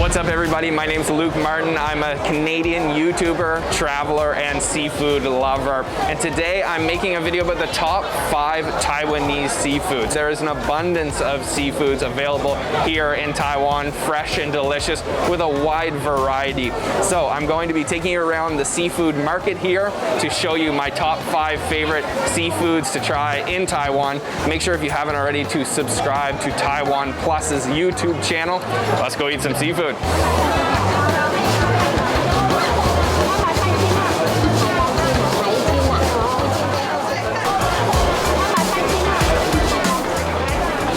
What's up everybody, my name's Luke Martin. I'm a Canadian YouTuber, traveler, and seafood lover. And today I'm making a video about the top 5 Taiwanese seafoods. There is an abundance of seafoods available here in Taiwan, fresh and delicious with a wide variety. So I'm going to be taking you around the seafood market here to show you my top 5 favorite seafoods to try in Taiwan. Make sure if you haven't already to subscribe to TaiwanPlus's YouTube channel. Let's go eat some seafood.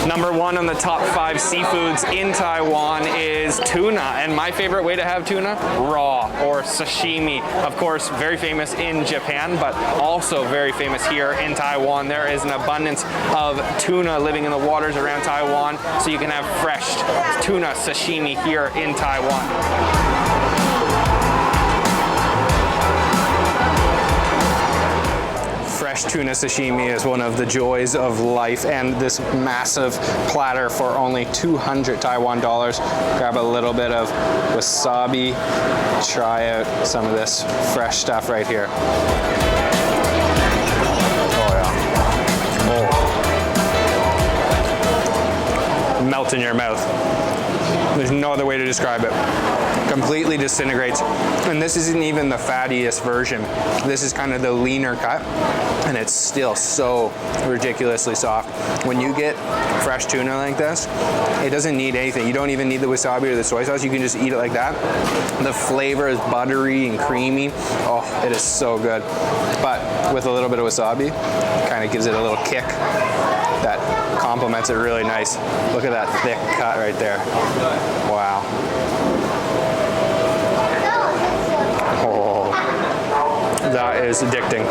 Number 1 on the top 5 seafoods in Taiwan is tuna, and my favorite way to have tuna, raw or sashimi. Of course, very famous in Japan, but also very famous here in Taiwan. There is an abundance of tuna living in the waters around Taiwan, so you can have fresh tuna sashimi here in Taiwan. Fresh tuna sashimi is one of the joys of life, and this massive platter for only 200 Taiwan dollars. Grab a little bit of wasabi, try out some of this fresh stuff right here. Oh yeah. Oh. Melt in your mouth. There's no other way to describe it. Completely disintegrates. And this isn't even the fattiest version. This is kind of the leaner cut, and it's still so ridiculously soft. When you get fresh tuna like this, it doesn't need anything. You don't even need the wasabi or the soy sauce. You can just eat it like that. The flavor is buttery and creamy. Oh, it is so good. But with a little bit of wasabi, it kind of gives it a little kick that complements it really nice. Look at that thick cut right there. Wow. Oh, that is addicting.